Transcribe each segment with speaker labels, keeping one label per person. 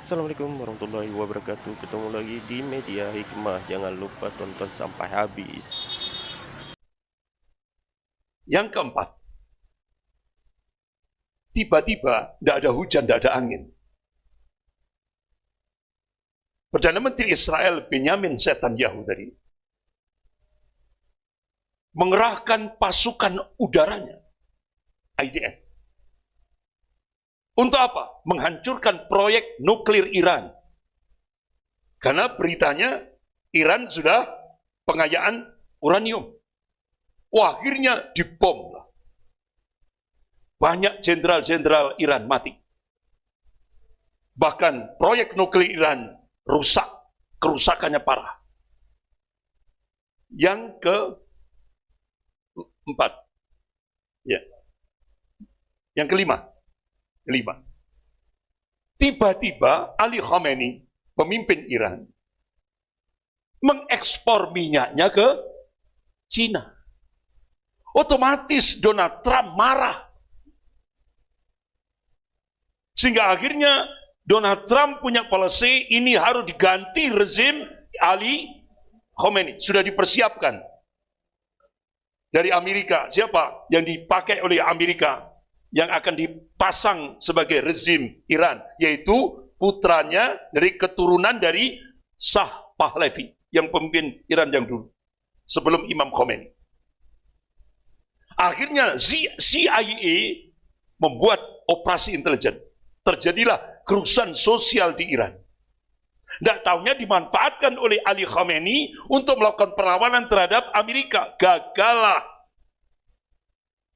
Speaker 1: Assalamualaikum warahmatullahi wabarakatuh. Ketemu lagi di Media Hikmah. Jangan lupa tonton sampai habis.
Speaker 2: Yang keempat, tiba-tiba tidak ada hujan, tidak ada angin. Perdana Menteri Israel Benyamin Netanyahu tadi mengerahkan pasukan udaranya, IDF. Untuk apa? Menghancurkan proyek nuklir Iran. Karena beritanya Iran sudah pengayaan uranium. Wah, akhirnya dibom lah. Banyak jenderal-jenderal Iran mati. Bahkan proyek nuklir Iran rusak, kerusakannya parah. Yang keempat, ya. Yang kelima, tiba-tiba Ali Khamenei, pemimpin Iran, mengekspor minyaknya ke Cina. Otomatis Donald Trump marah. Sehingga akhirnya Donald Trump punya policy, ini harus diganti rezim Ali Khamenei. Sudah dipersiapkan dari Amerika. Siapa yang dipakai oleh Amerika yang akan dipasang sebagai rezim Iran? Yaitu putranya dari keturunan dari Shah Pahlavi, yang pemimpin Iran yang dulu, sebelum Imam Khomeini. Akhirnya CIA membuat operasi intelijen. Terjadilah kerusuhan sosial di Iran. Tidak tahunya dimanfaatkan oleh Ali Khamenei untuk melakukan perlawanan terhadap Amerika. Gagallah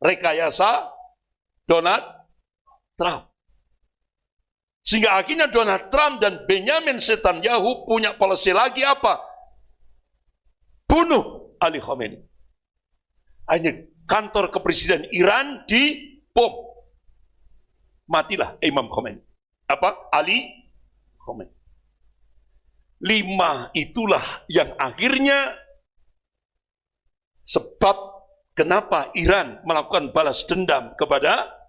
Speaker 2: rekayasa Donald Trump. Sehingga akhirnya Donald Trump dan Benyamin Netanyahu punya policy lagi apa? Bunuh Ali Khamenei. Hanya kantor kepresiden Iran dibom. Matilah Imam Khomeini. Ali Khomeini. 5 itulah yang akhirnya sebab kenapa Iran melakukan balas dendam kepada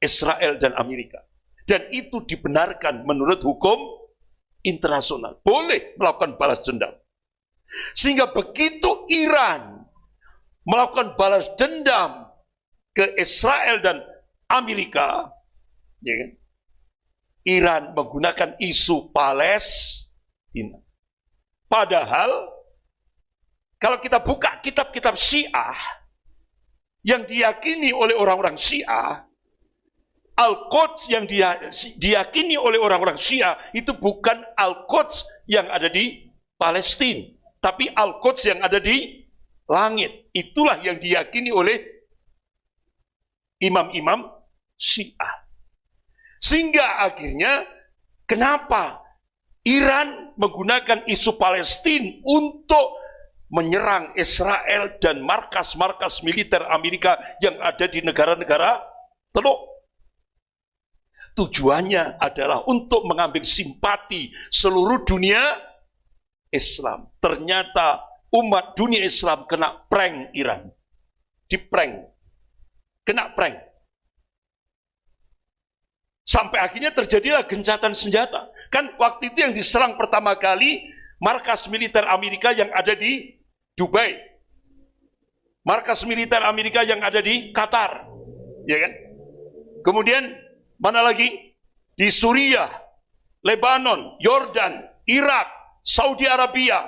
Speaker 2: Israel dan Amerika. Dan itu dibenarkan menurut hukum internasional. Boleh melakukan balas dendam. Sehingga begitu Iran melakukan balas dendam ke Israel dan Amerika, ya kan? Iran menggunakan isu Palestina. Padahal kalau kita buka kitab-kitab Syiah yang diyakini oleh orang-orang Syiah, Al-Quds yang diyakini oleh orang-orang Syiah itu bukan Al-Quds yang ada di Palestina, tapi Al-Quds yang ada di langit. Itulah yang diyakini oleh imam-imam Syiah. Sehingga akhirnya kenapa Iran menggunakan isu Palestina untuk menyerang Israel dan markas-markas militer Amerika yang ada di negara-negara Teluk. Tujuannya adalah untuk mengambil simpati seluruh dunia Islam. Ternyata umat dunia Islam kena prank Iran. Diprank. Kena prank. Sampai akhirnya terjadilah gencatan senjata. Kan waktu itu yang diserang pertama kali markas militer Amerika yang ada di Dubai. Markas militer Amerika yang ada di Qatar. Ya kan? Kemudian mana lagi? Di Suriah, Lebanon, Yordan, Irak, Saudi Arabia,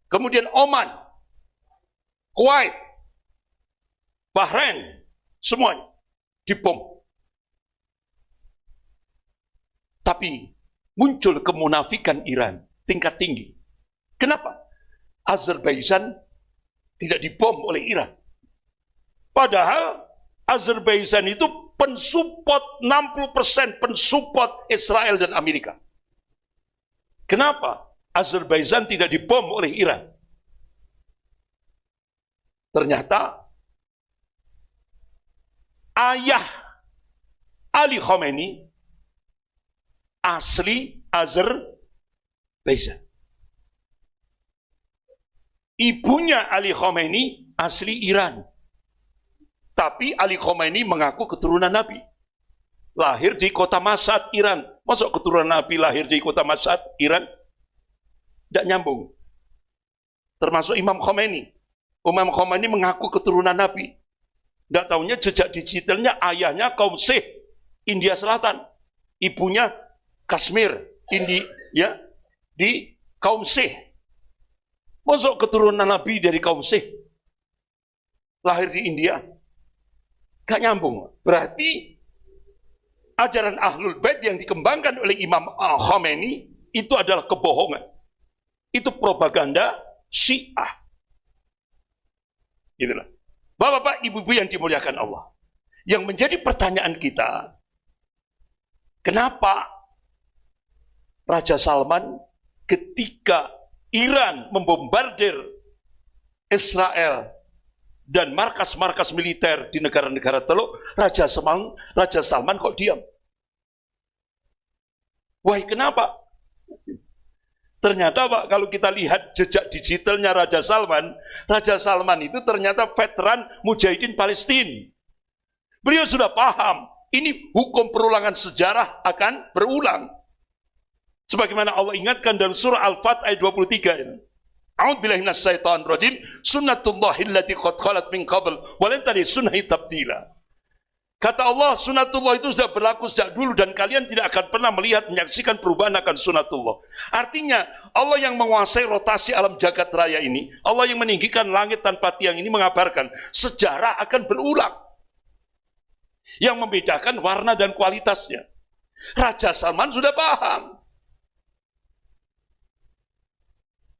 Speaker 2: kemudian Oman, Kuwait, Bahrain, semuanya dibom. Tapi muncul kemunafikan Iran tingkat tinggi. Kenapa? Azerbaijan tidak dibom oleh Iran. Padahal Azerbaijan itu pensupport 60% pensupport Israel dan Amerika. Kenapa Azerbaijan tidak dibom oleh Iran? Ternyata ayah Ali Khamenei asli Azerbaijan. Ibunya Ali Khamenei asli Iran. Tapi Ali Khamenei mengaku keturunan Nabi. lahir di kota Mashhad, Iran. Masuk keturunan Nabi lahir di kota Mashhad, Iran? Tidak nyambung. Termasuk Imam Khomeini. Imam Khomeini mengaku keturunan Nabi. Tidak tahunya jejak digitalnya ayahnya kaum Sikh, India Selatan. Ibunya Kashmir, ya, di kaum Sikh. Masuk keturunan Nabi dari kaum Sikh. Lahir di India. Gak nyambung. Berarti ajaran Ahlul Bait yang dikembangkan oleh Imam Khomeini itu adalah kebohongan. Itu propaganda Syiah. Itulah. Bapak-bapak, ibu-ibu yang dimuliakan Allah. Yang menjadi pertanyaan kita, kenapa Raja Salman ketika Iran membombardir Israel dan markas-markas militer di negara-negara Teluk, Raja Salman kok diam? Wahai kenapa? Ternyata Pak, kalau kita lihat jejak digitalnya Raja Salman itu ternyata veteran Mujahidin Palestina. Beliau sudah paham, ini hukum perulangan sejarah akan berulang. Sebagaimana Allah ingatkan dalam surah Al-Fat ayat 23 ini. A'udzubillahi minasyaitonir rajim. Sunnatullahi allati qad khalat min qabl wa lan tajida sunnahi tabdila. Kata Allah, sunatullah itu sudah berlaku sejak dulu dan kalian tidak akan pernah melihat menyaksikan perubahan akan sunatullah. Artinya, Allah yang menguasai rotasi alam jagat raya ini, Allah yang meninggikan langit tanpa tiang ini mengabarkan sejarah akan berulang. Yang membedakan warna dan kualitasnya. Raja Salman sudah paham.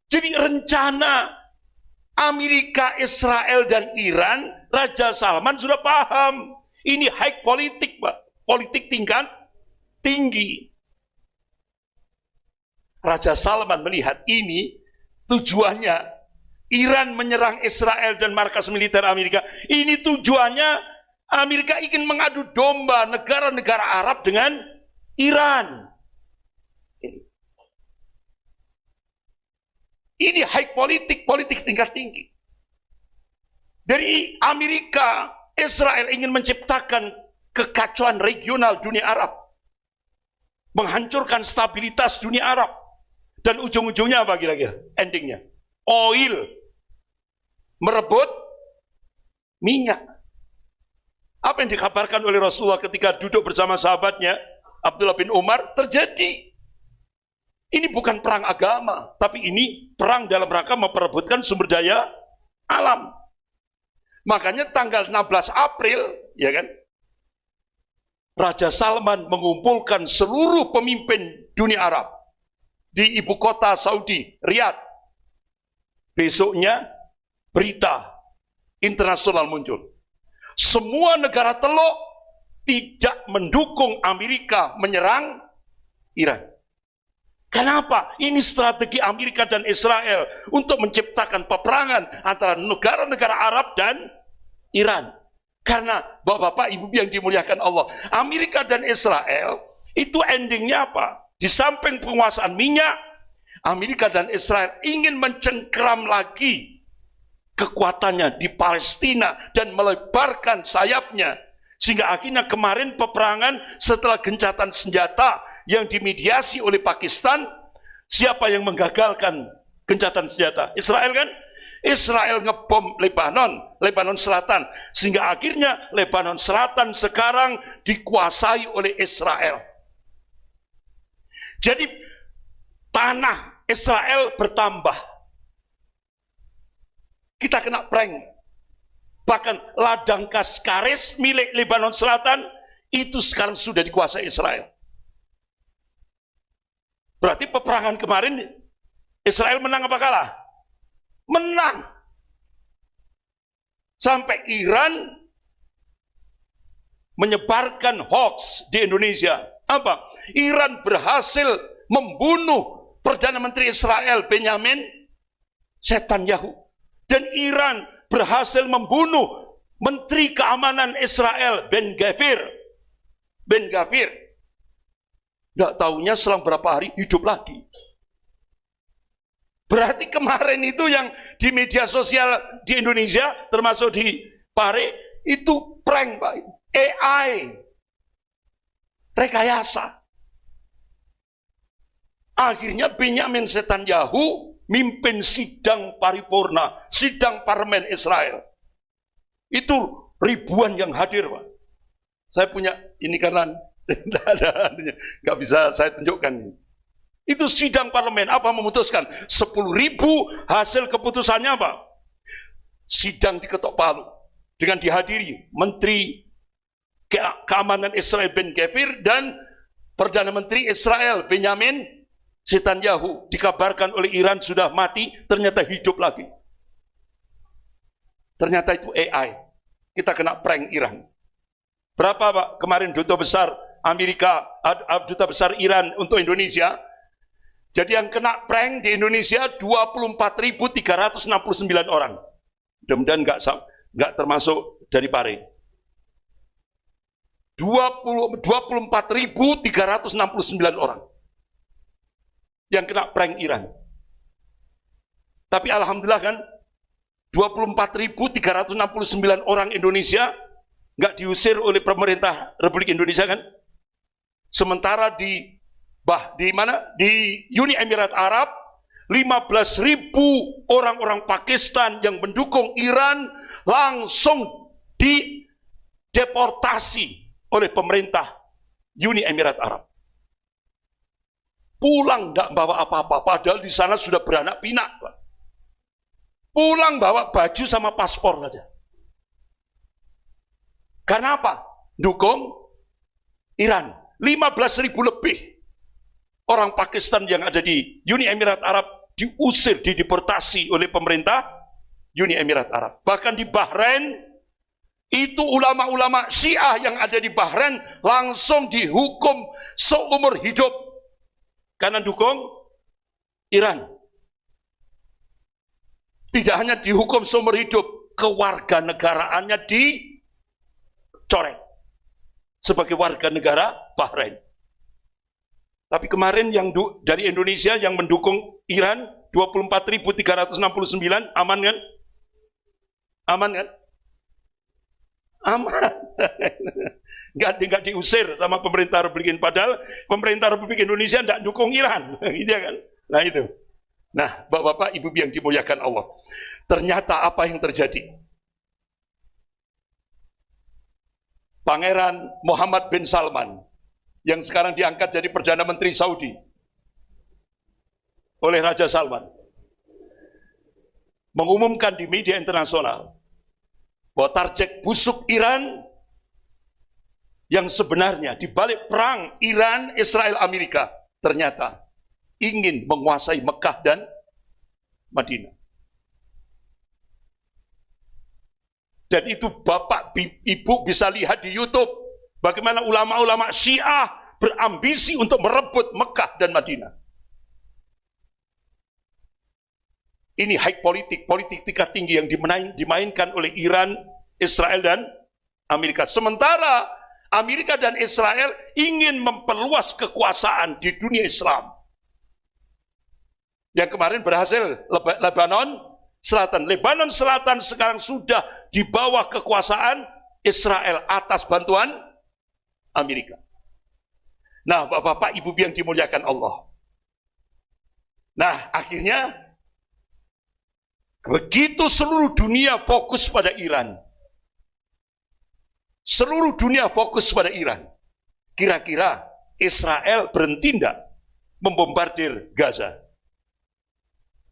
Speaker 2: Jadi rencana Amerika, Israel, dan Iran, Raja Salman sudah paham. Ini high politik, Pak. Politik tingkat tinggi. Raja Salman melihat ini tujuannya. Iran menyerang Israel dan markas militer Amerika. Ini tujuannya Amerika ingin mengadu domba negara-negara Arab dengan Iran. Ini high politik, politik tingkat tinggi. Dari Amerika, Israel ingin menciptakan kekacauan regional dunia Arab. Menghancurkan stabilitas dunia Arab. Dan ujung-ujungnya apa kira-kira? Endingnya. Oil. Merebut minyak. Apa yang dikabarkan oleh Rasulullah ketika duduk bersama sahabatnya, Abdullah bin Umar, terjadi. Ini bukan perang agama, tapi ini perang dalam rangka memperebutkan sumber daya alam. Makanya tanggal 16 April, ya kan, Raja Salman mengumpulkan seluruh pemimpin dunia Arab di ibu kota Saudi, Riyadh. Besoknya berita internasional muncul. Semua negara Teluk tidak mendukung Amerika menyerang Iran. Kenapa? Ini strategi Amerika dan Israel untuk menciptakan peperangan antara negara-negara Arab dan Iran. Karena bapak-bapak, ibu yang dimuliakan Allah, Amerika dan Israel itu endingnya apa? Di samping penguasaan minyak, Amerika dan Israel ingin mencengkeram lagi kekuatannya di Palestina dan melebarkan sayapnya. Sehingga akhirnya kemarin peperangan setelah gencatan senjata yang dimediasi oleh Pakistan, siapa yang menggagalkan gencatan senjata? Israel kan? Israel ngebom Lebanon Selatan. Sehingga akhirnya Lebanon Selatan sekarang dikuasai oleh Israel. Jadi tanah Israel bertambah. Kita kena prank. Bahkan ladang Kaskaris milik Lebanon Selatan itu sekarang sudah dikuasai Israel. Berarti peperangan kemarin Israel menang apa kalah? Menang. Sampai Iran menyebarkan hoax di Indonesia. Apa? Iran berhasil membunuh Perdana Menteri Israel Benjamin Netanyahu. Dan Iran berhasil membunuh Menteri Keamanan Israel Ben Gvir. Tidak tahunya selang berapa hari hidup lagi. Berarti kemarin itu yang di media sosial di Indonesia, termasuk di Pare, itu prank, Pak. AI. rekayasa. Akhirnya Benyamin Netanyahu mimpin sidang paripurna, sidang parlemen Israel. Itu ribuan yang hadir, Pak. Saya punya ini karena nggak bisa saya tunjukkan. Itu sidang parlemen, apa memutuskan? 10.000 hasil keputusannya apa? Sidang diketok palu dengan dihadiri Menteri Keamanan Israel Ben Gvir dan Perdana Menteri Israel Benyamin Netanyahu. Dikabarkan oleh Iran sudah mati, ternyata hidup lagi. Ternyata itu AI. Kita kena prank Iran. Berapa, Pak, kemarin duta besar Amerika, duta besar Iran untuk Indonesia? Jadi yang kena prank di Indonesia 24.369 orang. Mudah-mudahan nggak termasuk dari Pare. 24.369 orang yang kena prank Iran. Tapi alhamdulillah kan 24.369 orang Indonesia nggak diusir oleh pemerintah Republik Indonesia kan? Sementara di Uni Emirat Arab 15.000 orang-orang Pakistan yang mendukung Iran langsung dideportasi oleh pemerintah Uni Emirat Arab. Pulang tidak bawa apa-apa, padahal di sana sudah beranak pinak, Pak. Pulang bawa baju sama paspor saja. Karena apa? Dukung Iran. 15.000 lebih orang Pakistan yang ada di Uni Emirat Arab diusir, dideportasi oleh pemerintah Uni Emirat Arab. Bahkan di Bahrain, itu ulama-ulama Syiah yang ada di Bahrain langsung dihukum seumur hidup karena dukung Iran. Tidak hanya dihukum seumur hidup, kewarganegaraannya dicoreng sebagai warga negara Bahrain. Tapi kemarin yang dari Indonesia yang mendukung Iran 24.369, aman kan? Aman kan? Aman. Nggak diusir sama pemerintah Republik Indonesia. Padahal pemerintah Republik Indonesia tidak dukung Iran. Gitu kan? Nah itu. Nah, Bapak-bapak, Ibu yang dimuliakan Allah. Ternyata apa yang terjadi? Pangeran Muhammad bin Salman yang sekarang diangkat jadi Perdana Menteri Saudi oleh Raja Salman mengumumkan di media internasional bahwa target busuk Iran yang sebenarnya di balik perang Iran, Israel, Amerika ternyata ingin menguasai Mekah dan Madinah. Dan itu Bapak, Ibu bisa lihat di YouTube bagaimana ulama-ulama Syiah berambisi untuk merebut Mekah dan Madinah. Ini high politik tingkat tinggi yang dimainkan oleh Iran, Israel, dan Amerika. Sementara Amerika dan Israel ingin memperluas kekuasaan di dunia Islam. Yang kemarin berhasil Lebanon Selatan. Lebanon Selatan sekarang sudah di bawah kekuasaan Israel atas bantuan Amerika. Nah, Bapak-bapak, Ibu yang dimuliakan Allah. Nah, akhirnya begitu seluruh dunia fokus pada Iran. Seluruh dunia fokus pada Iran. Kira-kira Israel berhenti tidak membombardir Gaza?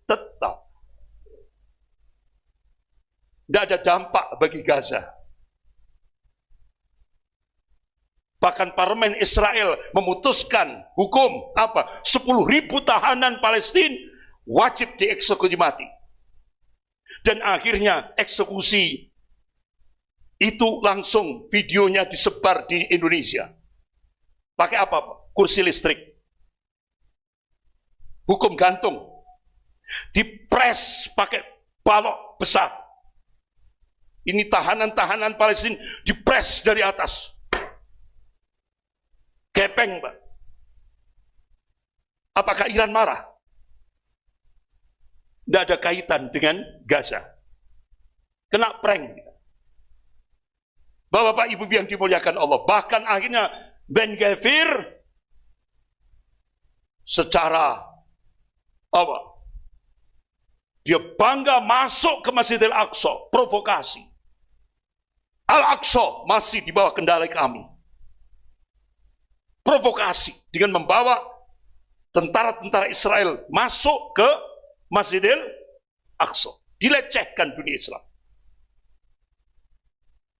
Speaker 2: Tetap. Tidak ada dampak bagi Gaza. Bahkan parlemen Israel memutuskan hukum apa? 10.000 tahanan Palestina wajib dieksekusi mati. Dan akhirnya eksekusi itu langsung videonya disebar di Indonesia. Pakai apa? Kursi listrik. Hukum gantung. Dipres pakai balok besar. Ini tahanan-tahanan Palestina dipres dari atas. Gepeng, Pak. Apakah Iran marah? Tidak ada kaitan dengan Gaza. Kena prank. Bapak-bapak, Ibu yang dimuliakan Allah. Bahkan akhirnya Ben Gvir secara apa? Dia bangga masuk ke Masjidil Aqsa, provokasi. Al-Aqsa masih di bawah kendali kami. Provokasi dengan membawa tentara-tentara Israel masuk ke Masjidil Aqsa. Dilecehkan dunia Islam.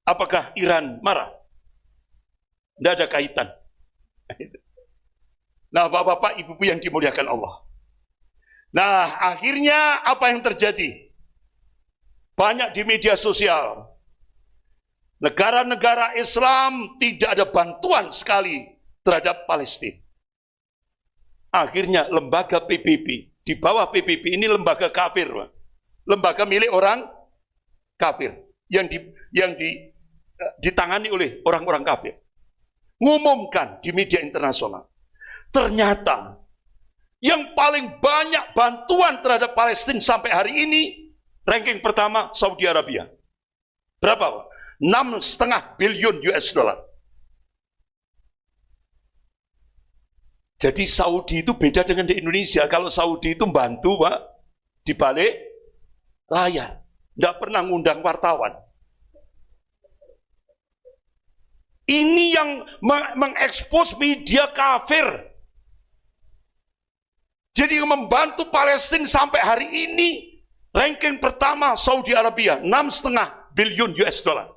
Speaker 2: Apakah Iran marah? Tidak ada kaitan. Nah, bapak-bapak, ibu-ibu yang dimuliakan Allah. Nah, akhirnya apa yang terjadi? Banyak di media sosial. Negara-negara Islam tidak ada bantuan sekali terhadap Palestina. Akhirnya lembaga PBB, di bawah PBB ini lembaga kafir, Pak. Lembaga milik orang kafir yang ditangani oleh orang-orang kafir. Ngumumkan di media internasional. Ternyata yang paling banyak bantuan terhadap Palestina sampai hari ini, ranking pertama Saudi Arabia. Berapa, Pak? 6,5 billion US dollar. Jadi Saudi itu beda dengan di Indonesia. Kalau Saudi itu bantu, Pak, di balik layar. Tidak pernah ngundang wartawan. Ini yang mengekspos media kafir. Jadi yang membantu Palestina sampai hari ini, ranking pertama Saudi Arabia, 6,5 billion US dollar.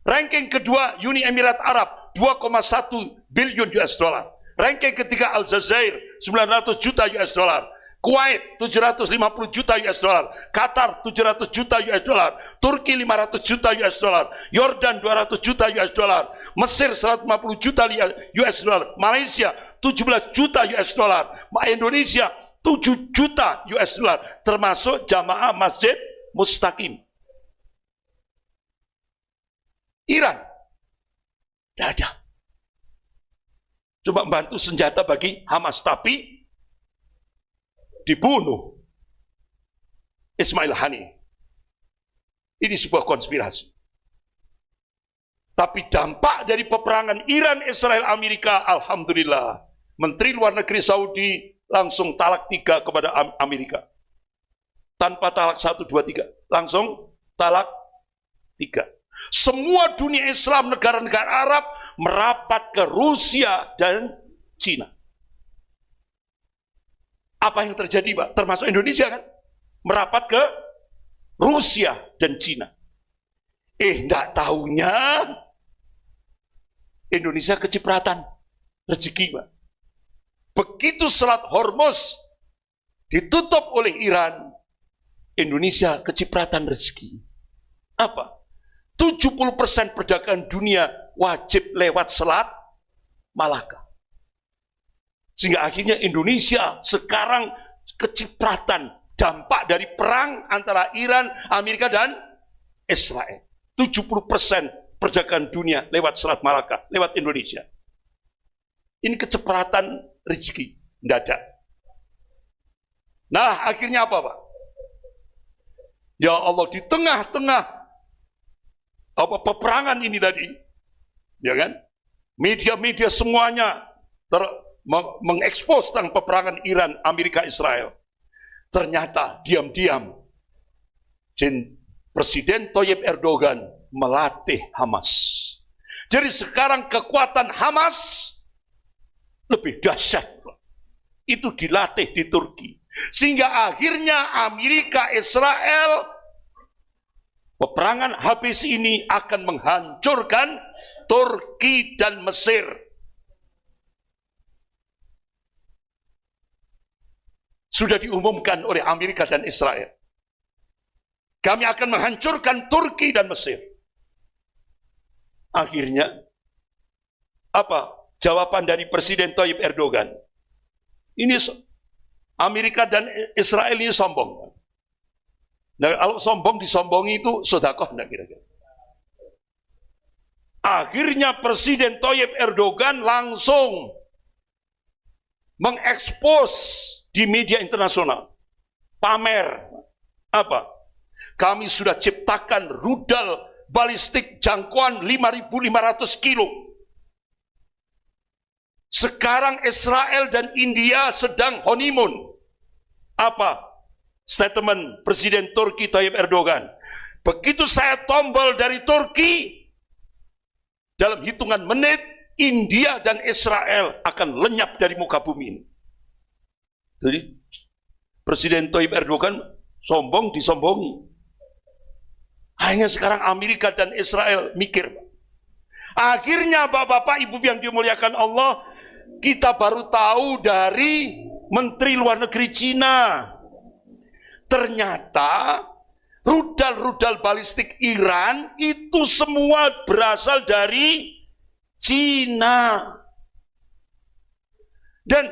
Speaker 2: Ranking kedua Uni Emirat Arab, 2,1 billion US dollar. Ranking ketiga Aljazair, 900 juta US dollar. Kuwait 750 juta US dollar, Qatar 700 juta US dollar, Turki 500 juta US dollar, Yordan 200 juta US dollar, Mesir 150 juta US dollar, Malaysia 17 juta US dollar, Indonesia 7 juta US dollar, termasuk jamaah Masjid Mustaqim. Iran tidak ada. Cuma bantu senjata bagi Hamas, tapi dibunuh Ismail Haniyeh. Ini sebuah konspirasi. Tapi dampak dari peperangan Iran, Israel, Amerika, alhamdulillah, Menteri Luar Negeri Saudi langsung talak 3 kepada Amerika. Tanpa talak 1, 2, 3. Langsung talak 3. Semua dunia Islam, negara-negara Arab merapat ke Rusia dan Cina. Apa yang terjadi, Pak? Termasuk Indonesia kan? Merapat ke Rusia dan Cina. Enggak tahunya Indonesia kecipratan rezeki, Pak. Begitu Selat Hormuz ditutup oleh Iran, Indonesia kecipratan rezeki. Apa? 70% perdagangan dunia wajib lewat Selat Malaka. Sehingga akhirnya Indonesia sekarang kecipratan dampak dari perang antara Iran, Amerika, dan Israel. 70% perdagangan dunia lewat Selat Malaka, lewat Indonesia. Ini kecipratan rezeki, mendadak. Nah, akhirnya apa, Pak? Ya Allah, di tengah-tengah peperangan ini tadi, ya kan? Media-media semuanya mengekspos tentang peperangan Iran, Amerika, Israel. Ternyata diam-diam Presiden Tayyip Erdogan melatih Hamas. Jadi sekarang kekuatan Hamas lebih dahsyat. Itu dilatih di Turki. Sehingga akhirnya Amerika, Israel, peperangan habis ini akan menghancurkan Turki dan Mesir. Sudah diumumkan oleh Amerika dan Israel. Kami akan menghancurkan Turki dan Mesir. Akhirnya, apa jawaban dari Presiden Tayyip Erdogan? Ini Amerika dan Israel ini sombong. Nah, kalau sombong disombongi itu sedekah enggak kira-kira? Akhirnya Presiden Tayyip Erdogan langsung mengekspos di media internasional, pamer apa? Kami sudah ciptakan rudal balistik jangkauan 5.500 kilo. Sekarang Israel dan India sedang honeymoon. Apa? Statement Presiden Turki Tayyip Erdogan. Begitu saya tombol dari Turki, dalam hitungan menit, India dan Israel akan lenyap dari muka bumi ini. Jadi, Presiden Tayyip Erdogan sombong disombongi. Hanya sekarang Amerika dan Israel mikir. Akhirnya Bapak-Bapak, Ibu yang dimuliakan Allah, kita baru tahu dari Menteri Luar Negeri Cina. Ternyata rudal-rudal balistik Iran itu semua berasal dari Cina. Dan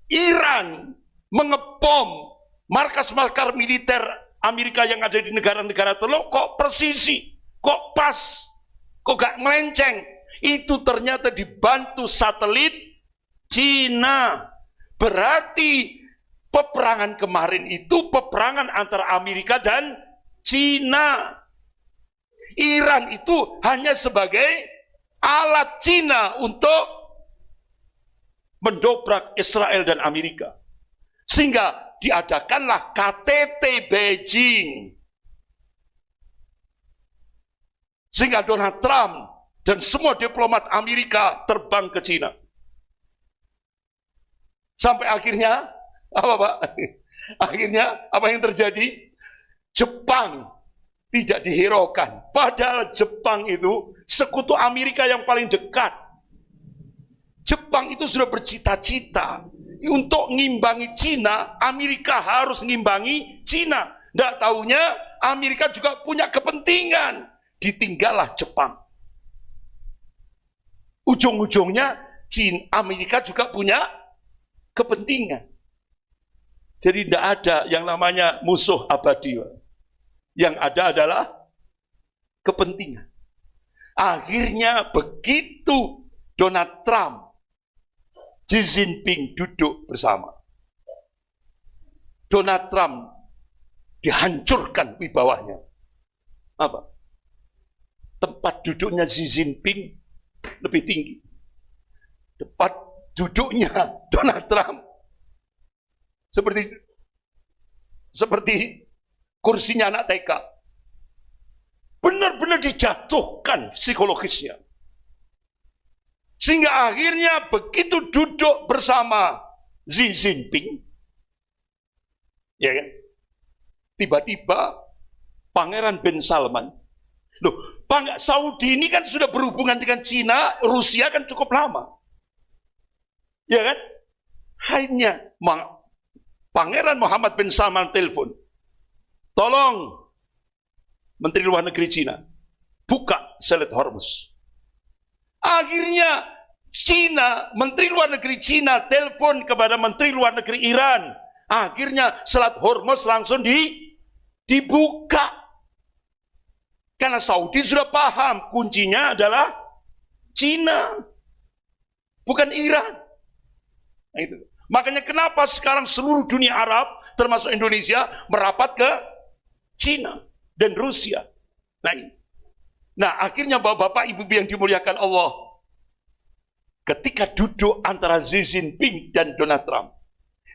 Speaker 2: Iran mengebom markas-markas militer Amerika yang ada di negara-negara teluk, kok presisi, kok pas, kok gak melenceng. Itu ternyata dibantu satelit Cina. Berarti peperangan kemarin itu peperangan antara Amerika dan Cina. Iran itu hanya sebagai alat Cina untuk mendobrak Israel dan Amerika. Sehingga diadakanlah KTT Beijing. Sehingga Donald Trump dan semua diplomat Amerika terbang ke Cina. Sampai akhirnya, apa Pak? Akhirnya apa yang terjadi? Jepang tidak dihiraukan. Padahal Jepang itu sekutu Amerika yang paling dekat. Jepang itu sudah bercita-cita untuk ngimbangi Cina. Amerika harus ngimbangi Cina. Nggak taunya Amerika juga punya kepentingan. Ditinggallah Jepang. Ujung-ujungnya Amerika juga punya kepentingan. Jadi tidak ada yang namanya musuh abadi. Yang ada adalah kepentingan. Akhirnya begitu Donald Trump, Xi Jinping duduk bersama, Donald Trump dihancurkan wibawanya. Apa? Tempat duduknya Xi Jinping lebih tinggi. Tempat duduknya Donald Trump seperti kursinya anak TK. Benar-benar dijatuhkan psikologisnya. Sehingga akhirnya begitu duduk bersama Xi Jinping, ya kan? Tiba-tiba Pangeran bin Salman, loh, Saudi ini kan sudah berhubungan dengan Cina, Rusia kan cukup lama. Ya kan? Hanya Pangeran Muhammad bin Salman telepon, tolong Menteri Luar Negeri Cina buka Selat Hormuz. Akhirnya Menteri Luar Negeri Cina telepon kepada Menteri Luar Negeri Iran. Akhirnya Selat Hormuz langsung dibuka. Karena Saudi sudah paham kuncinya adalah Cina, bukan Iran. Nah, itu. Makanya kenapa sekarang seluruh dunia Arab, termasuk Indonesia, merapat ke Cina dan Rusia. Nah, akhirnya Bapak-Bapak, Ibu yang dimuliakan Allah, ketika duduk antara Xi Jinping dan Donald Trump,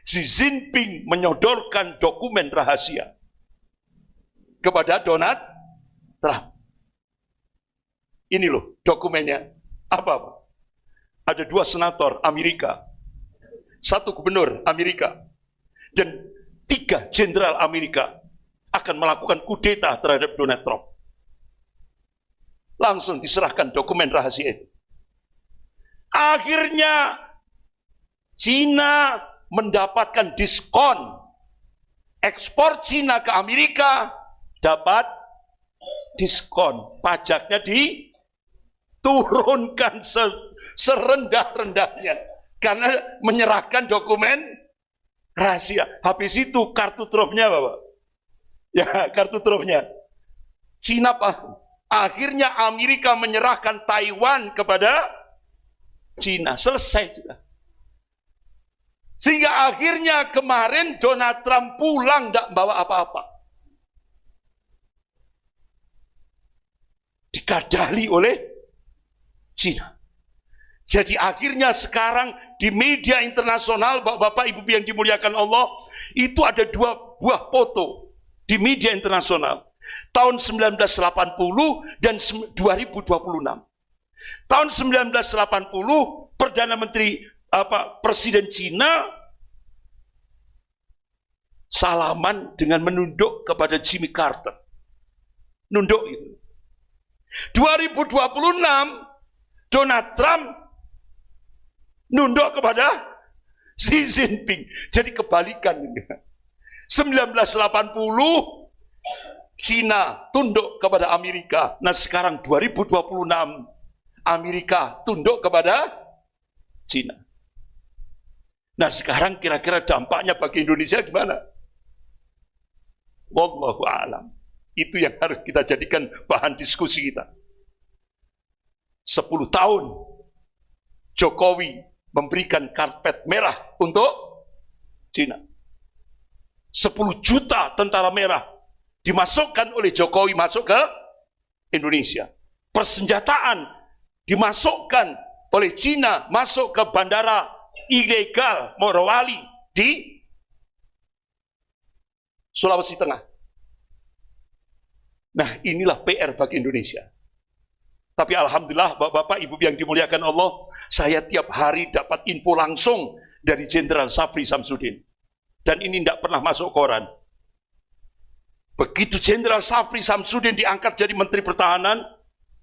Speaker 2: Xi Jinping menyodorkan dokumen rahasia kepada Donald Trump. Ini loh dokumennya. Apa? Ada 2 senator Amerika, 1 gubernur Amerika, dan 3 jenderal Amerika akan melakukan kudeta terhadap Donald Trump. Langsung diserahkan dokumen rahasia itu. Akhirnya Cina mendapatkan diskon. Ekspor Cina ke Amerika dapat diskon. Pajaknya diturunkan serendah-rendahnya. Karena menyerahkan dokumen rahasia. Habis itu kartu trufnya Bapak. Ya, kartu trufnya. Cina Pak. Akhirnya Amerika menyerahkan Taiwan kepada Cina. Selesai sudah. Sehingga akhirnya kemarin Donald Trump pulang tidak bawa apa-apa. Dikadali oleh Cina. Jadi akhirnya sekarang di media internasional, Bapak Ibu yang dimuliakan Allah, itu ada dua buah foto di media internasional. Tahun 1980 dan 2026. Tahun 1980, Perdana Menteri Presiden Cina salaman dengan menunduk kepada Jimmy Carter. Nunduk itu. 2026, Donald Trump nunduk kepada Xi Jinping. Jadi kebalikan. 1980 Cina tunduk kepada Amerika. Nah sekarang 2026 Amerika tunduk kepada Cina. Nah sekarang kira-kira dampaknya bagi Indonesia gimana? Wallahu a'lam. Itu yang harus kita jadikan bahan diskusi kita. 10 tahun Jokowi memberikan karpet merah untuk Cina. 10 juta tentara merah dimasukkan oleh Jokowi masuk ke Indonesia. Persenjataan dimasukkan oleh Cina masuk ke bandara ilegal Morowali di Sulawesi Tengah. Nah inilah PR bagi Indonesia. Tapi alhamdulillah Bapak Ibu yang dimuliakan Allah, saya tiap hari dapat info langsung dari Jenderal Safri Samsudin. Dan ini tidak pernah masuk koran. Begitu Jenderal Safri Samsudin diangkat jadi Menteri Pertahanan,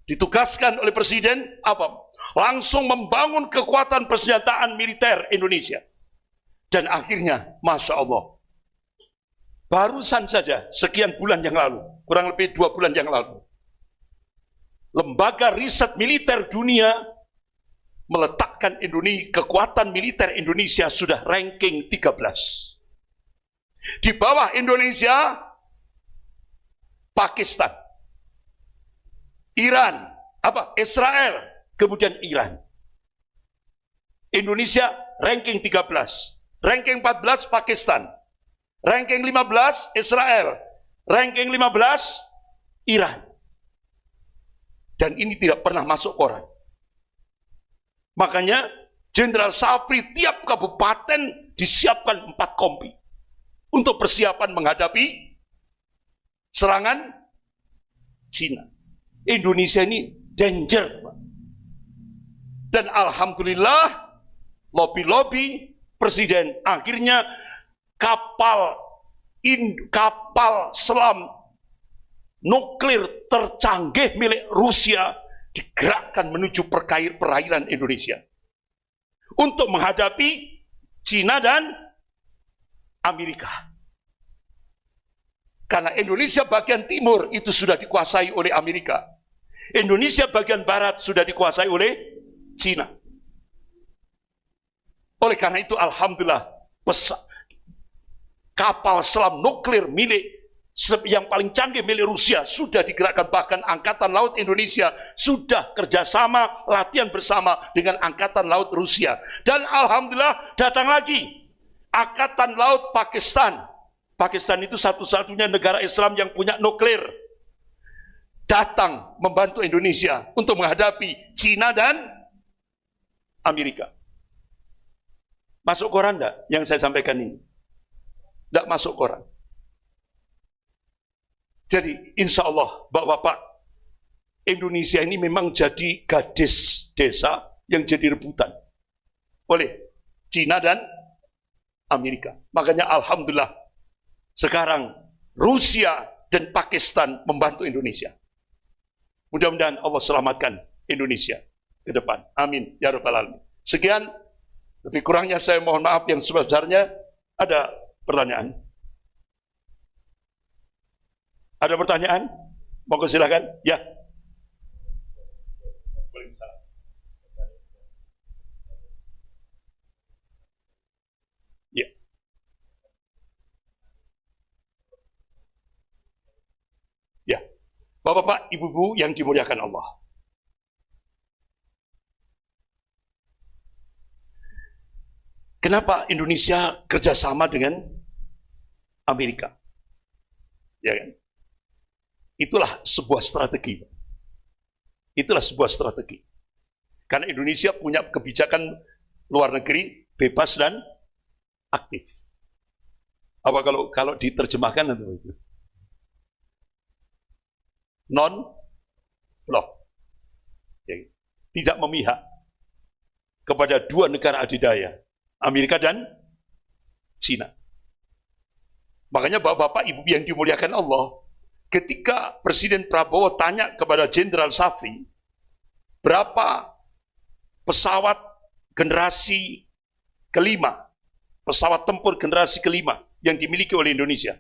Speaker 2: ditugaskan oleh Presiden, langsung membangun kekuatan persenjataan militer Indonesia. Dan akhirnya, Masya Allah, barusan saja sekian bulan yang lalu, kurang lebih 2 bulan yang lalu, Lembaga Riset Militer Dunia meletakkan kekuatan militer Indonesia sudah ranking 13. Di bawah Indonesia, Pakistan, Iran, Israel, kemudian Iran. Indonesia ranking 13, ranking 14 Pakistan, ranking 15 Israel, ranking 15 Iran. Dan ini tidak pernah masuk koran. Makanya Jenderal Safri tiap kabupaten disiapkan 4 kompi untuk persiapan menghadapi serangan Cina. Indonesia ini danger. Dan alhamdulillah lobby-lobby Presiden akhirnya kapal selam nuklir tercanggih milik Rusia digerakkan menuju perairan Indonesia untuk menghadapi Cina dan Amerika. Karena Indonesia bagian timur itu sudah dikuasai oleh Amerika. Indonesia bagian barat sudah dikuasai oleh Cina. Oleh karena itu alhamdulillah kapal selam nuklir yang paling canggih milik Rusia sudah digerakkan, bahkan Angkatan Laut Indonesia sudah kerjasama latihan bersama dengan Angkatan Laut Rusia. Dan alhamdulillah datang lagi Angkatan Laut Pakistan. Pakistan itu satu-satunya negara Islam yang punya nuklir. Datang membantu Indonesia untuk menghadapi Cina dan Amerika. Masuk koran enggak yang saya sampaikan ini? Enggak masuk koran. Jadi insya Allah Bapak-Bapak, Indonesia ini memang jadi gadis desa yang jadi rebutan oleh Cina dan Amerika. Makanya alhamdulillah sekarang Rusia dan Pakistan membantu Indonesia. Mudah-mudahan Allah selamatkan Indonesia ke depan. Amin ya rabbal alamin. Sekian, lebih kurangnya saya mohon maaf yang sebesar-besarnya. Ada pertanyaan? Ada pertanyaan? Monggo silakan. Ya. Ya. Ya. Bapak-bapak, ibu-ibu yang dimuliakan Allah. Kenapa Indonesia kerjasama dengan Amerika? Ya kan? Itulah sebuah strategi. Itulah sebuah strategi. Karena Indonesia punya kebijakan luar negeri bebas dan aktif. Apa kalau diterjemahkan itu? Non-blok. Ya, tidak memihak kepada dua negara adidaya, Amerika dan Cina. Makanya Bapak-bapak, Ibu yang dimuliakan Allah, ketika Presiden Prabowo tanya kepada Jenderal Safri, berapa pesawat generasi kelima, pesawat tempur generasi kelima yang dimiliki oleh Indonesia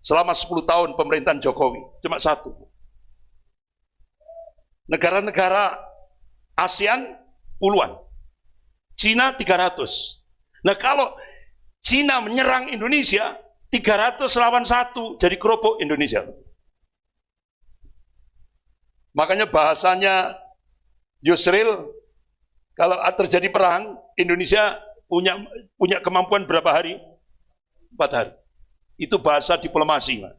Speaker 2: selama 10 tahun pemerintahan Jokowi? Cuma satu. Negara-negara ASEAN puluhan, Cina 300. Nah kalau Cina menyerang Indonesia 300 lawan 1, jadi kerupuk Indonesia. Makanya bahasanya Yusril, kalau terjadi perang, Indonesia punya kemampuan berapa hari? 4 hari. Itu bahasa diplomasi, Pak.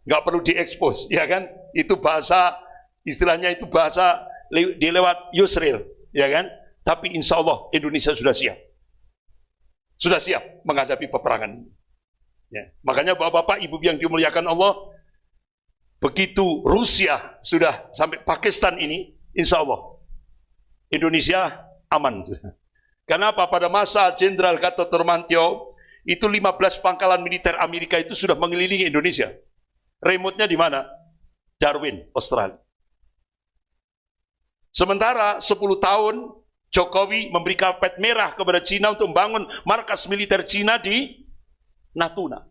Speaker 2: Nggak perlu diekspos, ya kan? Itu bahasa, istilahnya itu bahasa dilewat Yusril, ya kan? Tapi insya Allah Indonesia sudah siap. Sudah siap menghadapi peperangan ini. Ya. Makanya Bapak-bapak, Ibu yang dimuliakan Allah, begitu Rusia sudah sampai Pakistan ini, insya Allah Indonesia aman. Kenapa? Pada masa Jenderal Gatot Nurmantio, itu 15 pangkalan militer Amerika itu sudah mengelilingi Indonesia. Remote-nya di mana? Darwin, Australia. Sementara 10 tahun Jokowi memberi karpet merah kepada Cina untuk membangun markas militer Cina di Natuna.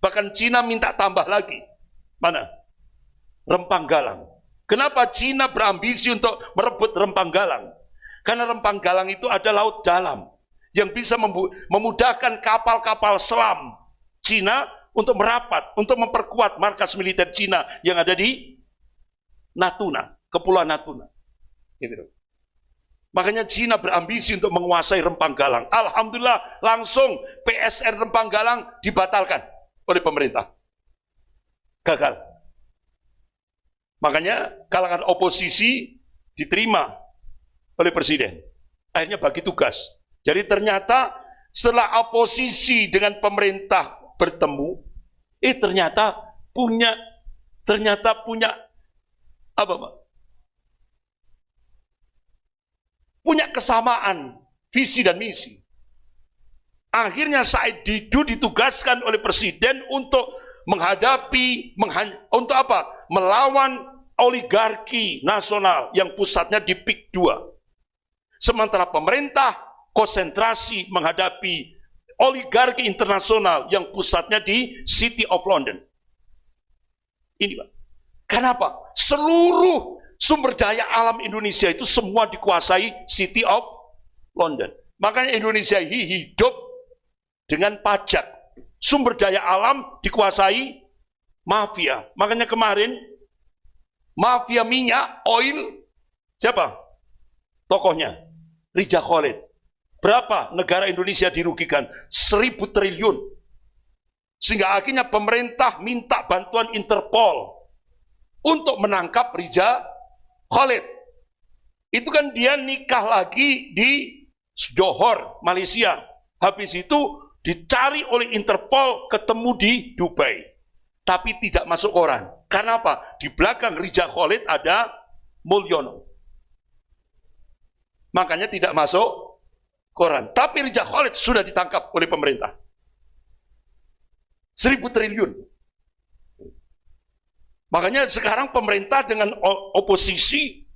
Speaker 2: Bahkan Cina minta tambah lagi. Mana? Rempang Galang. Kenapa Cina berambisi untuk merebut Rempang Galang? Karena Rempang Galang itu ada laut dalam yang bisa memudahkan kapal-kapal selam Cina untuk merapat, untuk memperkuat markas militer Cina yang ada di Natuna, Kepulauan Natuna. Gitu. Makanya Cina berambisi untuk menguasai Rempang Galang. Alhamdulillah langsung PSR Rempang Galang dibatalkan oleh pemerintah. Gagal. Makanya kalangan oposisi diterima oleh presiden. Akhirnya bagi tugas. Jadi ternyata setelah oposisi dengan pemerintah bertemu, ternyata punya apa, Pak? Punya kesamaan visi dan misi. Akhirnya Said Didu ditugaskan oleh presiden untuk untuk apa? Melawan oligarki nasional yang pusatnya di PIK 2. Sementara pemerintah konsentrasi menghadapi oligarki internasional yang pusatnya di City of London. Ini, Pak. Kenapa? Seluruh sumber daya alam Indonesia itu semua dikuasai City of London. Makanya Indonesia hidup dengan pajak. Sumber daya alam dikuasai mafia. Makanya kemarin mafia minyak, oil, siapa? Tokohnya Rija Khalid. Berapa negara Indonesia dirugikan? 1.000 triliun. Sehingga akhirnya pemerintah minta bantuan Interpol untuk menangkap Rija Khalid. Itu kan dia nikah lagi di Johor, Malaysia. Habis itu dicari oleh Interpol, ketemu di Dubai. Tapi tidak masuk koran. Karena apa? Di belakang Rija Khalid ada Mulyono. Makanya tidak masuk koran. Tapi Rija Khalid sudah ditangkap oleh pemerintah. 1.000 triliun. Makanya sekarang pemerintah dengan oposisi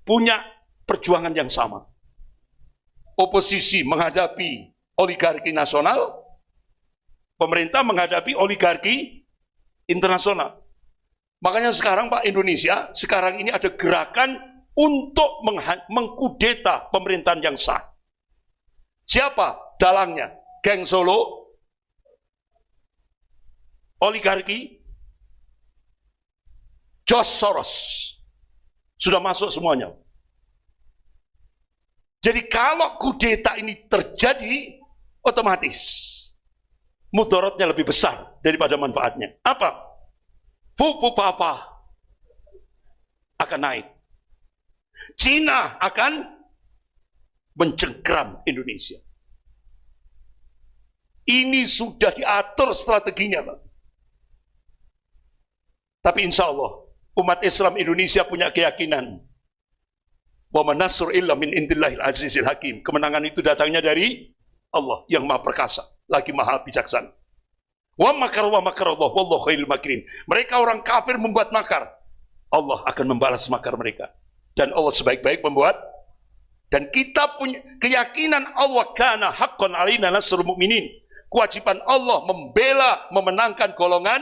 Speaker 2: punya perjuangan yang sama. Oposisi menghadapi oligarki nasional, pemerintah menghadapi oligarki internasional. Makanya sekarang Pak, Indonesia sekarang ini ada gerakan untuk mengkudeta pemerintahan yang sah. Siapa dalangnya? Geng Solo, oligarki, George Soros. Sudah masuk semuanya. Jadi kalau kudeta ini terjadi, otomatis mudaratnya lebih besar daripada manfaatnya. Apa? Fufafa akan naik. Cina akan mencengkeram Indonesia. Ini sudah diatur strateginya, Pak. Tapi insya Allah, umat Islam Indonesia punya keyakinan wa man nasru illa min indillahil azizil hakim. Kemenangan itu datangnya dari Allah yang maha perkasa, lagi maha bijaksana. Wa makar Allah, wallahu khairul makirin. Mereka orang kafir membuat makar, Allah akan membalas makar mereka. Dan Allah sebaik-baik membuat. Dan kita punya keyakinan Allah kana haqqan alaina nasrul mu'minin. Kewajiban Allah membela, memenangkan golongan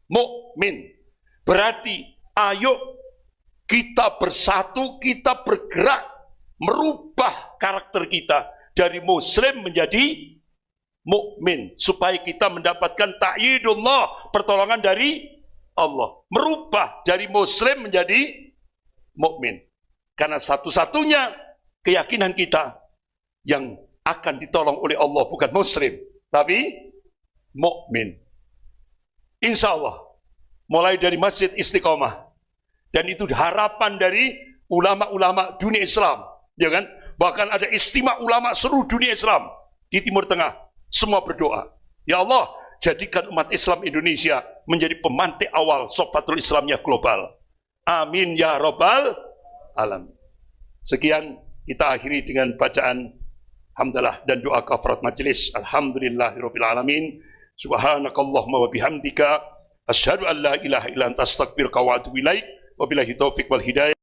Speaker 2: mukmin. Berarti ayo kita bersatu, kita bergerak merubah karakter kita dari muslim menjadi mukmin supaya kita mendapatkan ta'yidullah, pertolongan dari Allah. Merubah dari muslim menjadi mukmin. Karena satu-satunya keyakinan kita yang akan ditolong oleh Allah bukan muslim, tapi mukmin. Insya Allah, mulai dari Masjid Istiqomah, dan itu harapan dari ulama-ulama dunia Islam, ya kan? Bahkan ada istimewa ulama seluruh dunia Islam di Timur Tengah, semua berdoa, ya Allah, jadikan umat Islam Indonesia menjadi pemantik awal sofatul Islamnya global. Amin ya Rabbal Alamin. Sekian, kita akhiri dengan bacaan hamdalah dan doa kafarat majelis. Alhamdulillahirabbil alamin. Subhanakallahumma wa bihamdika asyhadu an la ilaha illa anta astaghfiruka wa atubu ilaik. Wabillahi taufiq wal hidayah.